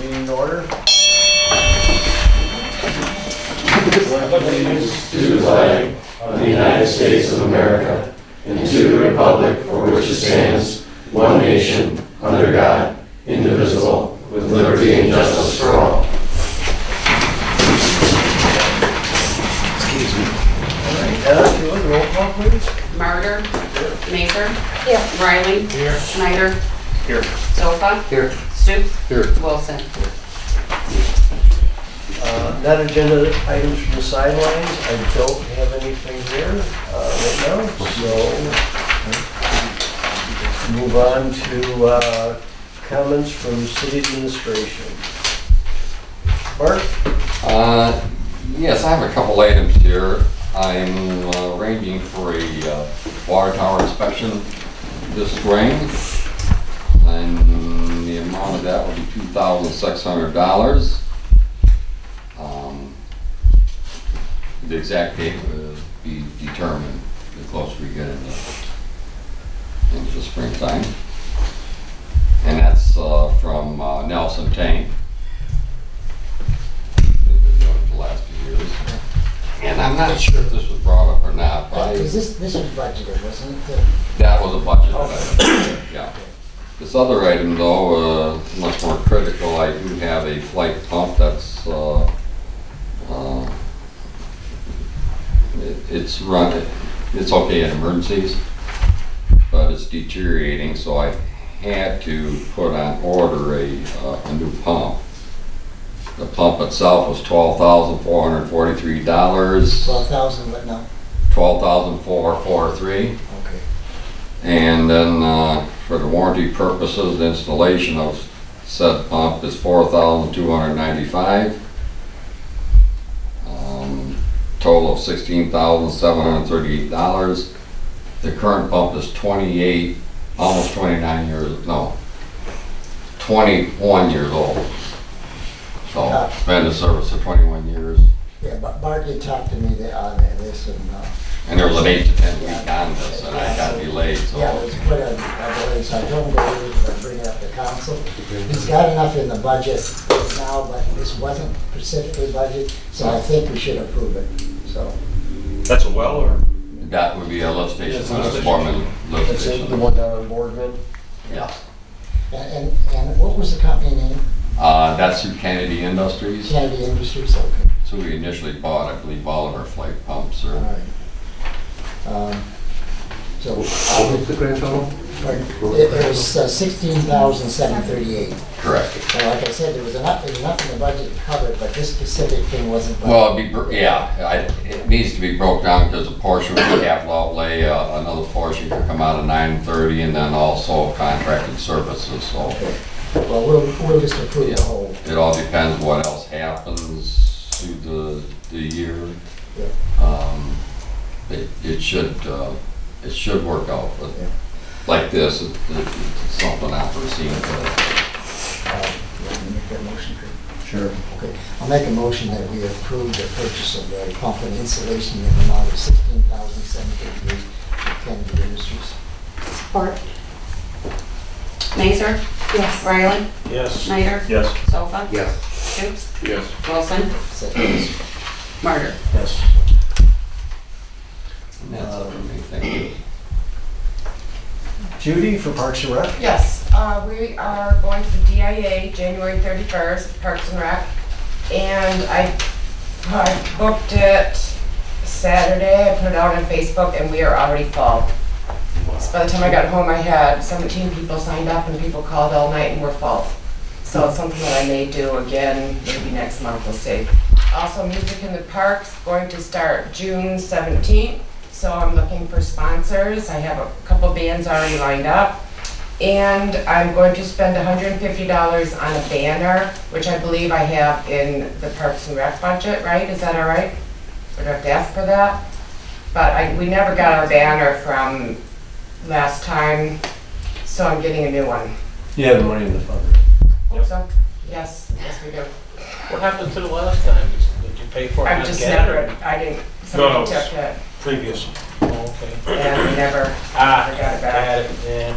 meeting in order. Allegiance to the flag of the United States of America and to the republic for which it stands, one nation, under God, indivisible, with liberty and justice for all. Excuse me. All right, if you would, roll call, please. Martyr. Mazer. Here. Riley. Here. Schneider. Here. Sofa. Here. Stoops. Here. Wilson. Non-agenda items from the sidelines. I don't have anything here right now, so move on to comments from city administration. Mark? Yes, I have a couple items here. I'm arranging for a water tower inspection this spring, and the amount of that will be $2,600. The exact date will be determined the closer we get into the springtime. And that's from Nelson Tank. They've been doing it the last few years. And I'm not sure if this was brought up or not, but This was budgeted, wasn't it? that was a budget item, yeah. This other item though, much more critical, I do have a flight pump that's, it's okay in emergencies, but it's deteriorating, so I had to put on order a new pump. The pump itself was $12,443. 12,000, what now? $12,443. Okay. And then for the warranty purposes, the installation of said pump is $4,295. Total of $16,738. The current pump is 28, almost 29 years, no, 21 years old. So it's been in service for 21 years. Yeah, but Bart did talk to me on this And there was an 8 to 10 week on this, and I got delayed, so. yeah, it was quite a delay, so I told him to leave and bring it up to council. He's got enough in the budget now, but this wasn't specifically budgeted, so I think we should approve it, so. That's a well or? That would be a lift station, That's a lift a Foreman lift That's station. the one down on Boardman. Yeah. And what was the company name? That's through Kennedy Industries. Kennedy Industries, okay. So we initially bought, I believe, all of our flight pumps. All Or right. So. What was the grand total? It was 16,738. correct. And like I said, there was enough in the budget to cover it, but this specific thing wasn't. Well, it needs to be broke down because a portion of the capital outlay, another portion could come out of 930, and then also contracted services. So Okay. Well, we'll just approve the whole. it all depends what else happens through the year. Yeah. It should work out, but Yeah. like this, it's something unforeseen. Let me make that motion, Craig. Sure. Okay, I'll make a motion that we approve the purchase of the pump and installation in the amount of 16,738 at Kennedy Industries. Support. Mazer. Yes. Riley. Yes. Schneider. Yes. Sofa. Yes. Stoops. Yes. Wilson. Second. Martyr. Yes. And that's it for me, thank you. Judy for Parks and Rec? Yes, we are going to the DIA January 31st, Parks and Rec. And I booked it Saturday, I put it out on Facebook, and we are already full. So by the time I got home, I had 17 people signed up and people called all night and we're full. So it's something that I may do again, maybe next month, we'll see. Also, Music in the Parks, going to start June 17th. So I'm looking for sponsors. I have a couple bands already lined up. And I'm going to spend $150 on a banner, which I believe I have in the Parks and Rec budget, right? Is that all right? Or do I have to ask for that? But we never got our banner from last time, so I'm getting a new one. You have the money in the fund. Hope so. Yes, yes we do. What happened to the last time? Did you pay for it? I've not just get never, it? I didn't, No, somebody took it Previous. Oh, okay. and we never Ah, got it back. got it, yeah.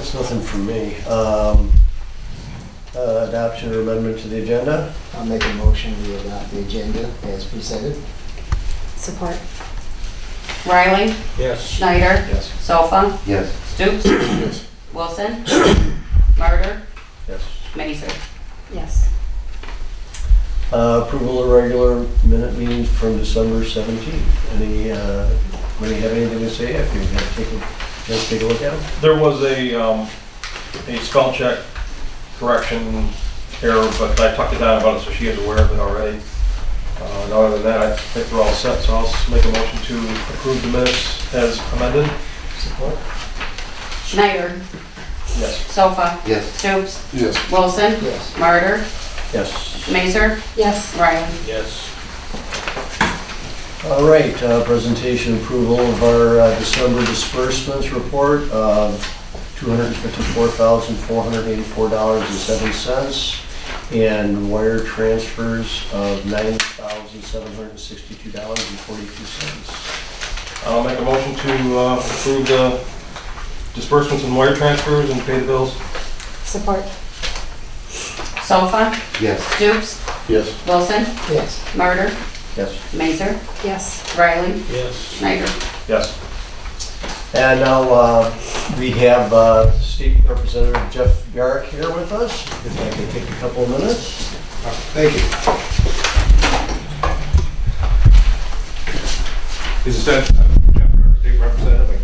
That's nothing from me. Adoption or amendment to the agenda? I'll make a motion to adopt the agenda as presented. Support. Riley, Yes. Schneider, Yes. Sofa, Yes. Stoops, Wilson, Martyr, Yes. Mazer. Yes. Approval of regular minute meetings from December 17th. Anybody have anything to say after you let's take a look at them? There was a spell check correction error, but I talked to Don about it, so she is aware of it already. And other than that, I think we're all set, so I'll make a motion to approve the minutes as amended. Support? Schneider, Yes. Sofa, Yes. Stoops, Yes. Wilson, Yes. Martyr, Yes. Mazer, Yes. Riley. Yes. All right, presentation approval of our December disbursements report of $254,484.07 and wire transfers of $9,762.42. I'll make a motion to approve the disbursements and wire transfers and pay the bills. Support. Sofa, Yes. Stoops, Yes. Wilson, Yes. Martyr, Yes. Mazer, Yes. Riley, Yes. Schneider. Yes. And now we have State Representative Jeff Garrick here with us. If I could take a couple of minutes. Thank you. As I said, I'm Jeff Garrett, State Representative.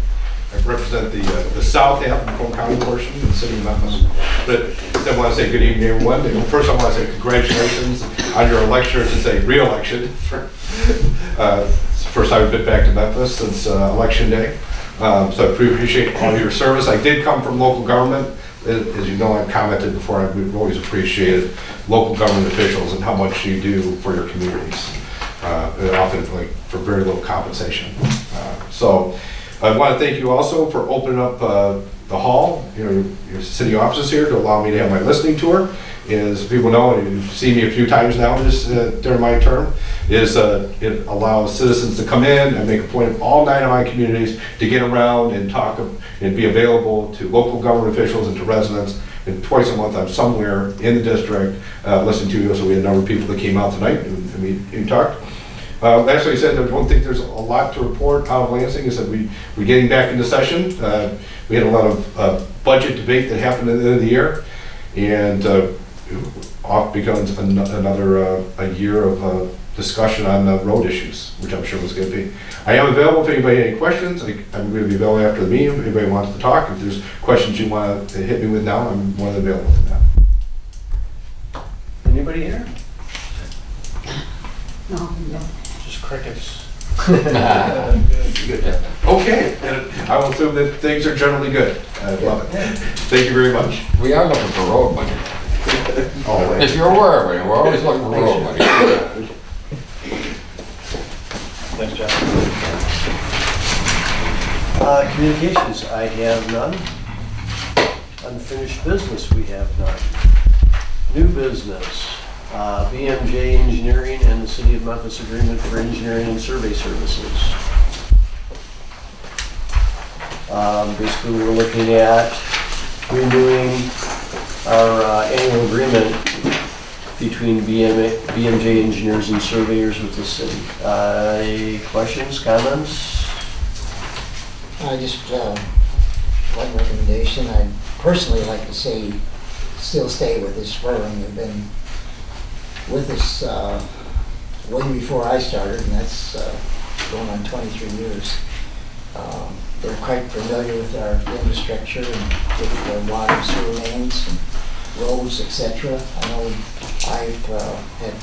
I represent the south half of the Macomb County portion of the city of Memphis. But I want to say good evening, everyone. And first, I want to say congratulations on your election, or to say re-election. It's the first time I've been back to Memphis since election day. So I appreciate all your service. I did come from local government. As you know, I've commented before, we've always appreciated local government officials and how much you do for your communities. And often for very little compensation. So I want to thank you also for opening up the hall, your city offices here, to allow me to have my listening tour. As people know, and you've seen me a few times now during my term, it allows citizens to come in and make a point of all 9 of my communities to get around and talk and be available to local government officials and to residents. And twice a month I'm somewhere in the district listening to you. So we had a number of people that came out tonight and talked. Last I said, I don't think there's a lot to report out of Lansing. Is that we're getting back into session. We had a lot of budget debate that happened at the end of the year, and off becomes another a year of discussion on road issues, which I'm sure was going to be. I am available if anybody has any questions. I'm going to be available after the meeting if anybody wants to talk. If there's questions you want to hit me with now, I'm more than available for that. Anybody here? No. Just crickets. Good. Okay, and I will assume that things are generally good. I love it. Thank you very much. We are looking for road money. Always. If you're aware of it, we're always looking for road money. Thanks, Jeff. Communications, I have none. Unfinished business, we have none. New business, BMJ Engineering and the City of Memphis Agreement for Engineering and Survey Services. Basically, we're looking at renewing our annual agreement between BMJ Engineers and Surveyors with the city. Any questions, comments? I just, one recommendation, I'd personally like to say, still stay with this firm. They've been with us way before I started, and that's going on 23 years. They're quite familiar with our infrastructure and with the water and sewer mains and roads, etc. I know I've had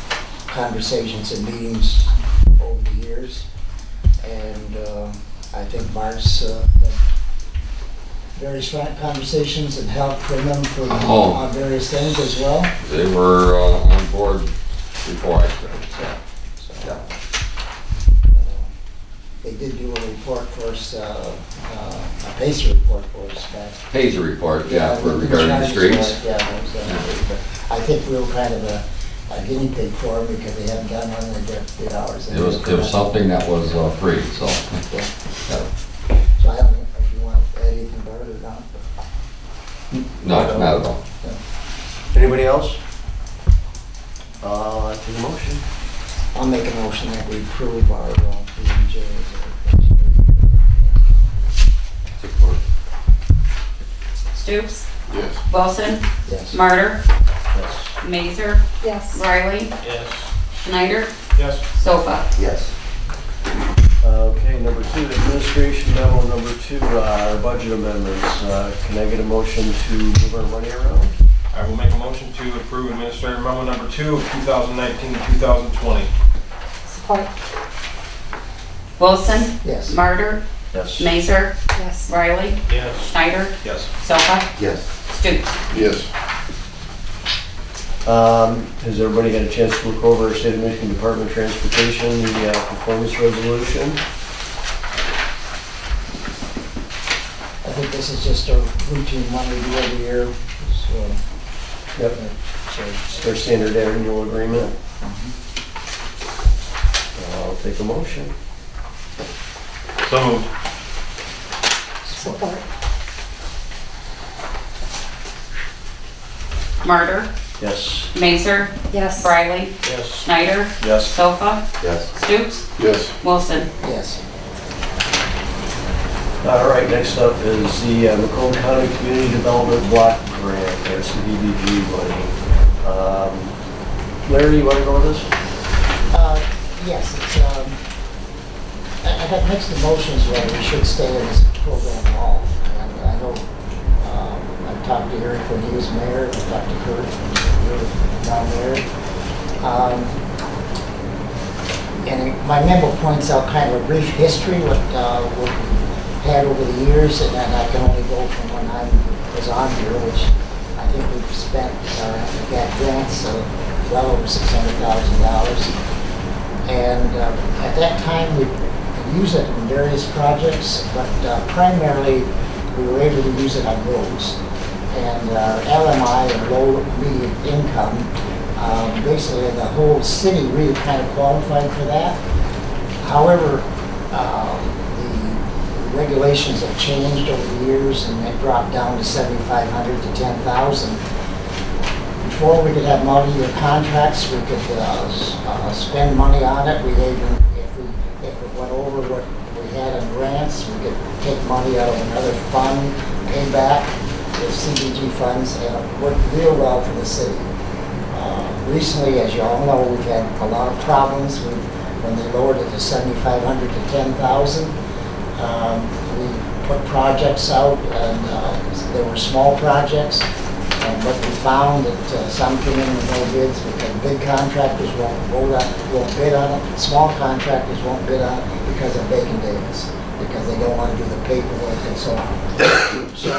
conversations and meetings over the years, and I think Mark's had various conversations and help from them on various things as well. They were on board before I started. So, they did do a report for us, a PACER report for us back. PACER report, yeah, for regarding the streets. Yeah, but I think we were kind of a guinea pig for them because they haven't done one and they did ours. It was something that was free, so. Yeah. Yeah. So I don't know if you want to add anything about it or not. No, not at all. Anybody else? Take a motion. I'll make a motion that we approve our P&J as a Support. Stoops? Yes. Wilson? Yes. Martyr? Yes. Mazer? Yes. Riley? Yes. Schneider? Yes. Sofa? Yes. Okay, number 2, administration memo number 2, our budget amendments. Can I get a motion to move our money around? I will make a motion to approve Administrative Memo Number 2 of 2019-2020. Support. Wilson? Yes. Martyr? Yes. Mazer? Yes. Riley? Yes. Schneider? Yes. Sofa? Yes. Stoops? Yes. Has everybody had a chance to look over our State of Michigan Department of Transportation, the performance resolution? I think this is just a routine one we do every year. So, Yep. It's our standard annual agreement. I'll take a motion. So moved. Support. Martyr? Yes. Mazer? Yes. Riley? Yes. Schneider? Yes. Sofa? Yes. Stoops? Yes. Wilson? yes. All right, next up is the Macomb County Community Development Block Grant, our CDBG money. Larry, you want to go with this? Yes, it's, I had mixed emotions whether we should stay in this program at all. And I know, I've talked to Eric when he was mayor, I've talked to Kurt when you were now mayor. And my memo points out kind of a brief history, what we've had over the years, and then I can only go from when I was on here, which I think we've spent, we got grants of well over $600,000. And at that time, we could use it in various projects, but primarily we were able to use it on roads. And our LMI, or low medium income, basically the whole city really kind of qualified for that. However, the regulations have changed over the years, and they dropped down to $7,500 to $10,000. Before we could have multi-year contracts, we could spend money on it. We even, if it went over what we had in grants, we could take money out of another fund, pay back the CDG funds, and it worked real well for the city. Recently, as you all know, we've had a lot of problems when they lowered it to $7,500 to $10,000. We put projects out, and there were small projects. And what we found that some came in with no bids, because big contractors won't bid on it, small contractors won't bid on it because of vacant days, because they don't want to do the paperwork and so on. So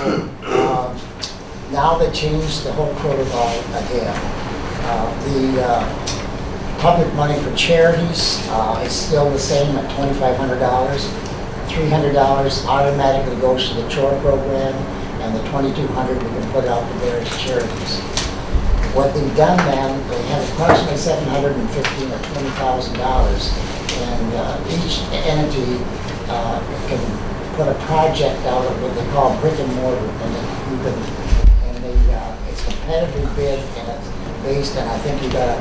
now they changed the whole protocol again. The public money for charities is still the same at $2,500. $300 automatically goes to the CHOR program, and the $2,200 we can put out to various charities. What they've done then, they have approximately $715,000 or $20,000, and each entity can put a project out of what they call brick and mortar, it's competitive bid, and it's based, and I think you got a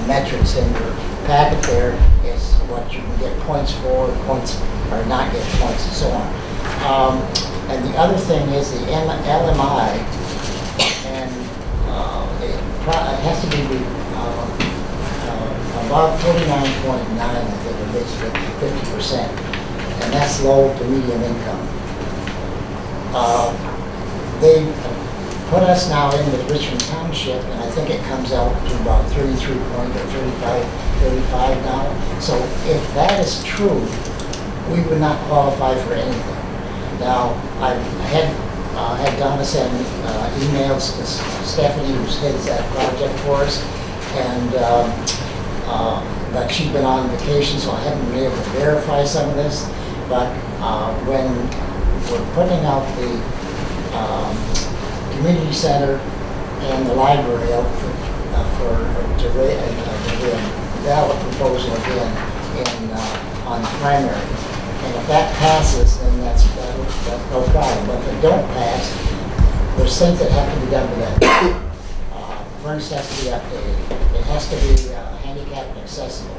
metrics in your packet there, is what you can get points for, points or not get points, and so on. And the other thing is the LMI, and it has to be above 49.9, I think, or basically 50%, and that's low to medium income. They put us now in with Richmond Township, and I think it comes out to about 33 point or 35 now. So if that is true, we would not qualify for anything. Now, I had Donna send emails to Stephanie, who heads that project for us, and but she's been on vacation, so I haven't been able to verify some of this. But when we're putting out the community center and the library out to ballot proposal again on the primary. And if that passes, then that's no problem. But if it don't pass, there's things that have to be done with that. Furnace has to be updated. It has to be handicap accessible.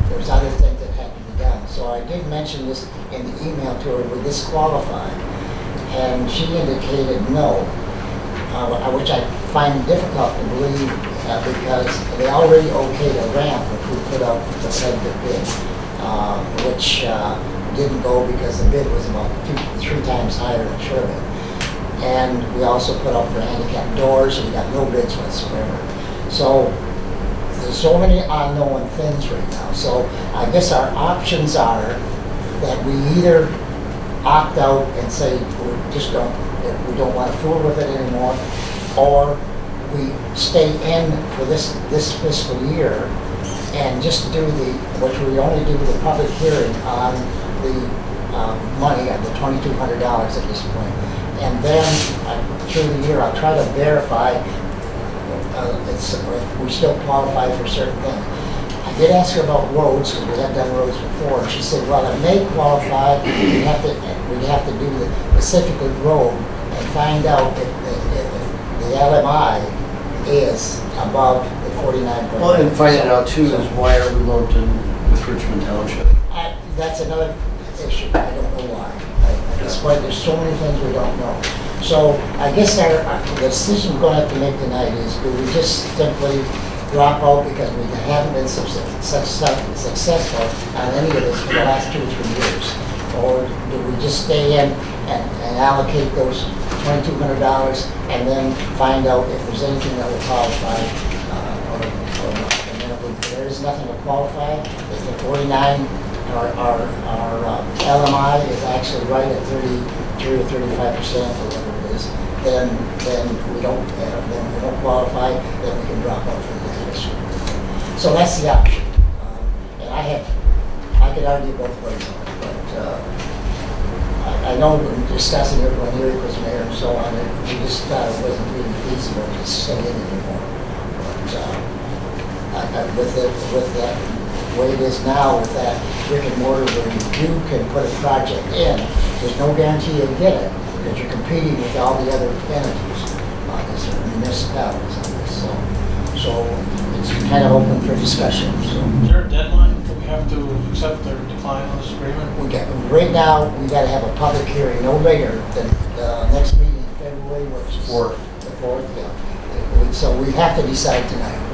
There's other things that have to be done. So I did mention this in the email to her, would this qualify? And she indicated no, which I find difficult to believe because they already okayed a ramp which we put up the competitive bid, which didn't go because the bid was about 2-3 times higher than should have been. And we also put up for handicap doors, and we got no bids whatsoever. So there's so many unknown things right now. So I guess our options are that we either opt out and say we don't want to fool with it anymore, or we stay in for this fiscal year and just do which we only do the public hearing on the money at the $2,200 at this point. And then through the year, I'll try to verify if we still qualify for certain things. I did ask her about roads, because we have done roads before, and she said, well, it may qualify, we'd have to do the Pacific Road and find out if the LMI is above the 49. Well, and finding out too is why are we lumped in with Richmond Township? That's another issue. I don't know why. Despite there's so many things we don't know. So I guess the decision we're going to have to make tonight is, do we just simply drop out because we haven't been successful on any of this for the last 2 or 3 years? Or do we just stay in and allocate those $2,200 and then find out if there's anything that will qualify or not? And then if there is nothing to qualify, if the 49 our LMI is actually right at 33 or 35% or whatever it is, then we don't qualify, then we can drop out for the next fiscal year. So that's the option. And I could argue both ways on it, but I know when discussing it when Eric was mayor and so on, we just thought it wasn't really feasible to stay in anymore. But with that way it is now, with that brick and mortar where you can put a project in, there's no guarantee you'll get it because you're competing with all the other entities on this, or municipalities on this. So it's kind of open for discussion. So Is there a deadline that we have to accept or decline on this agreement? right now, we got to have a public hearing no later than the next meeting in February, which is the 4th. Yeah. So we have to decide tonight.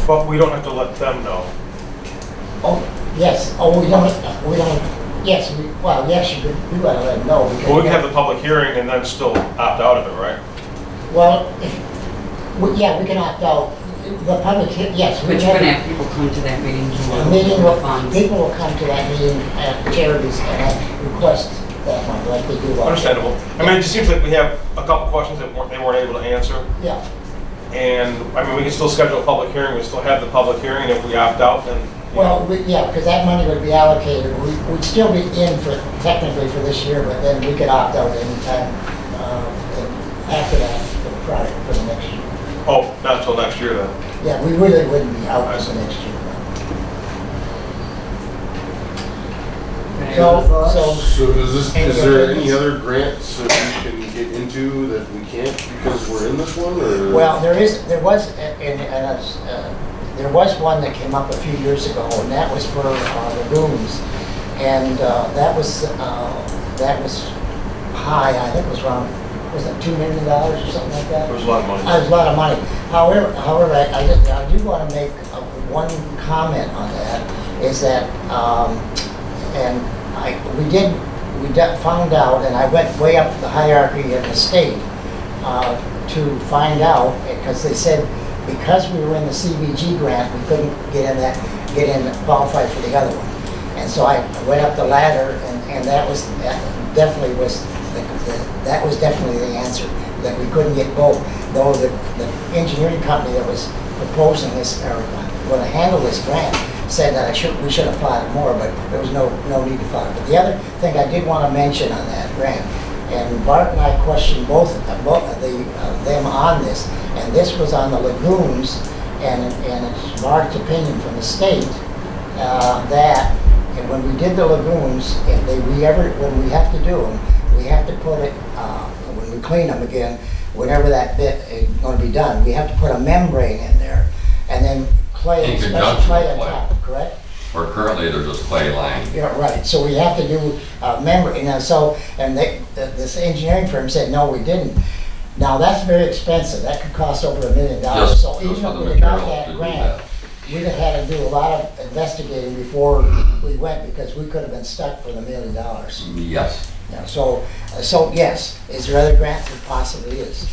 But we don't have to let them know. Oh, yes. Oh, we don't, yes, yes, you gotta let them know. Well, we can have the public hearing and then still opt out of it, right? Well, yeah, we can opt out. The public, yes. But you're gonna have people come to that meeting People will come to that meeting at charities and request that one, like they do. Understandable. I mean, it just seems like we have a couple questions that they weren't able to answer. Yeah. And, I mean, we can still schedule a public hearing, we still have the public hearing, if we opt out, then, Well, yeah, because that money would be allocated. We'd still be in for, technically for this year, but then we could opt out anytime after that for the product for the next year. oh, not until next year then. Yeah, we really wouldn't be out for the next year. So is there any other grants that we can get into that we can't because we're in this one, or? Well, there was one that came up a few years ago, and that was for lagoons, and that was high. I think it was around, was it $2 million or something like that? It was a lot of money. It was a lot of money. However, I do want to make one comment on that, is that, we found out, and I went way up the hierarchy in the state to find out, because they said because we were in the CBG grant, we couldn't get in and qualify for the other one. And so I went up the ladder, and that was definitely the answer, that we couldn't get both. Though the engineering company that was proposing this, or going to handle this grant, said that we should have fought it more, but there was no need to fight it. But the other thing I did want to mention on that grant, and Bart and I questioned both of them on this, and this was on the lagoons, and it's Bart's opinion from the state that when we did the lagoons, when we have to do them, we have to put it, when we clean them again, whenever that bit is gonna be done, we have to put a membrane in there, and then clay, In special conjunction clay with on clay. top, correct? Or currently, they're just clay lined. Yeah, right, so we have to do membrane, and so, and this engineering firm said, no, we didn't. Now, that's very expensive, that could cost over $1 million, Just so even for if the we got material that to do grant, that. we'd have had to do a lot of investigating before we went, because we could have been stuck for the $1 million. Yes. Yeah, so yes, is there other grants? There possibly is.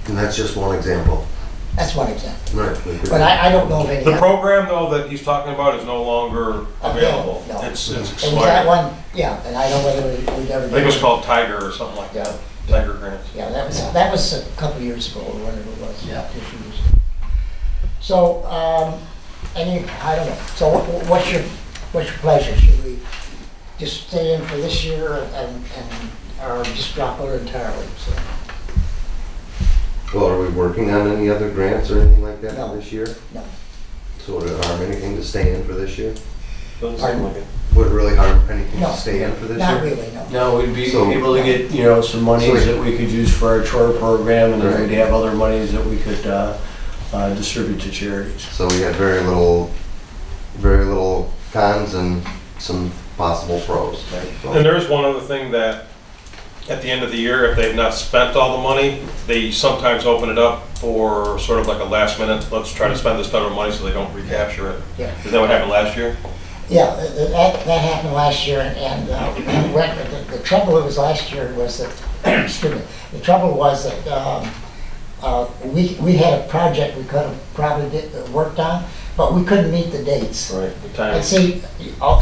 And that's just one example. That's one example. Right. But I don't know of any. The other. program though that he's talking about is no longer available. No. It's It was that expired. one, yeah, and I don't know whether we'd ever. I think it was called Tiger or something like that. Tiger grants. Yeah, that was a couple years ago, or whatever it was. Yeah. 2 years ago. So, I don't know. So what's your pleasure? Should we just stay in for this year or just drop out entirely? So, Well, are we working on any other grants or anything like that No. for this year? no. So would it harm anything to stay in for this year? Doesn't seem like it. Would it really harm anything No. to stay in for this Not year? really, no. Now, we'd be So- able to get, some monies that we could use for our chore program, and then Right. we'd have other monies that we could distribute to charities. So we had very little cons and some possible pros. So- And there's one other thing that, at the end of the year, if they've not spent all the money, they sometimes open it up for sort of like a last minute, let's try to spend this federal money so they don't recapture it. Yeah. Is that what happened last year? Yeah, that happened last year, and the trouble was last year was that, excuse me, the trouble was that we had a project we could have probably worked on, but we couldn't meet the dates. Right. The time. And see,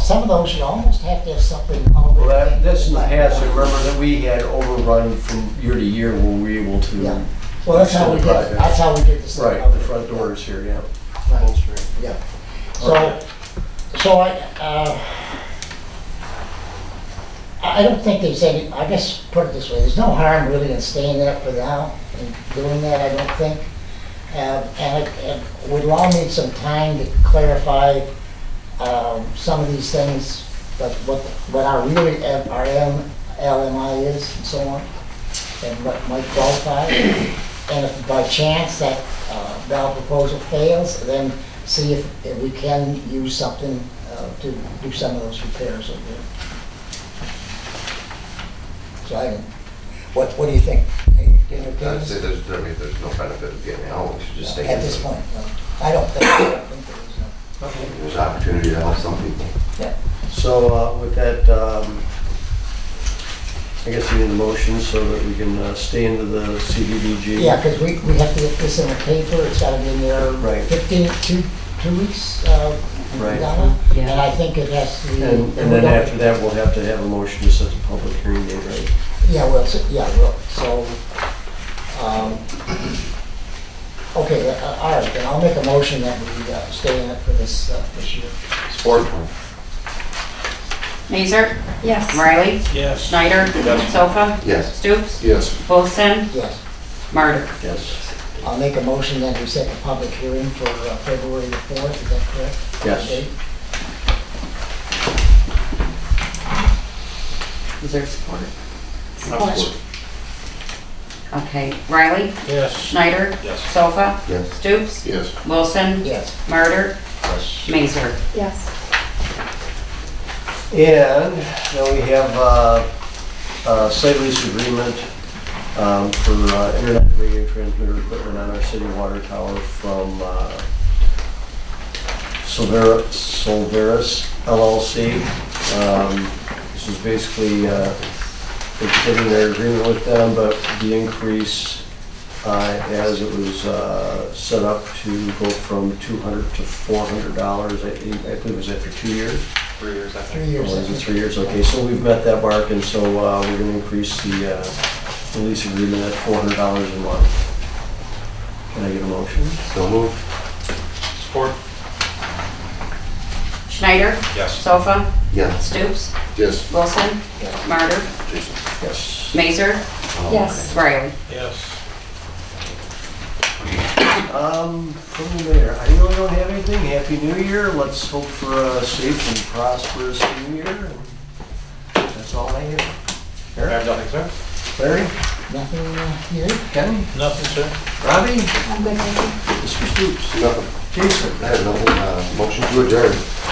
some of those, you almost have to have something. Well, that's in the past, I remember that we had overrun from year to year where we were able to. Yeah. Well, that's how we did it, that's how we did this. Right, the front doors here, yeah. Right. Full street. Yeah. Okay. So I don't think there's any, I guess, put it this way, there's no harm really in staying there for now and doing that, I don't think. And we'd all need some time to clarify some of these things, but what our really, our LMI is and so on, and what might qualify. And if by chance that valve proposal fails, then see if we can use something to do some of those repairs over there. So I don't, what do you think? Any I'd opinions? say there's no benefit of getting out, we should just stay in. At this point, no. I don't think there is, no. There's opportunity to help some people. Yeah. So with that, I guess we need a motion so that we can stay into the CDBG. Yeah, because we have to get this in the paper, it's gotta be in there Right. 2 weeks, Right. Donna? Yeah. And I think it has to be. And then after that, we'll have to have a motion to set the public hearing date, right? Yeah, well, okay, all right, then I'll make a motion that we stay in it for this year. Support. Mazer, Yes. Riley, Yes. Schneider, Yes. Sofa, Yes. Stoops, Yes. Wilson, Yes. Martyr. Yes. I'll make a motion that we set the public hearing for February the 4th, is that correct? Yes. Date? Is there support? Support. Okay, Riley, Yes. Schneider, Yes. Sofa, Yes. Stoops, Yes. Wilson, Yes. Martyr, Mazer. Yes. And now we have a site lease agreement for internet radio transmitter equipment on our city water tower from Solveris LLC. This is basically extending our agreement with them, but the increase as it was set up to go from $200 to $400. I believe it was after 2 years. 3 years, I 3 think. years. Oh, I is it think. 3 years? Okay, so we've met that mark, and so we're going to increase the lease agreement at $400 a month. Can I get a motion? So moved. Support. Schneider, Yes. Sofa, Yes. Stoops, Yes. Wilson, Martyr, Yes. Mazer, Yes. Riley. Yes. From the mayor, I really don't have anything. Happy New Year. Let's hope for a safe and prosperous New Year. That's all I have. I have nothing, sir. Larry? Nothing here? Kenny? Nothing, sir. Robbie? I'm good, thank you. Mr. Stoops? Nothing. Jason? I have nothing, motion to adjourn.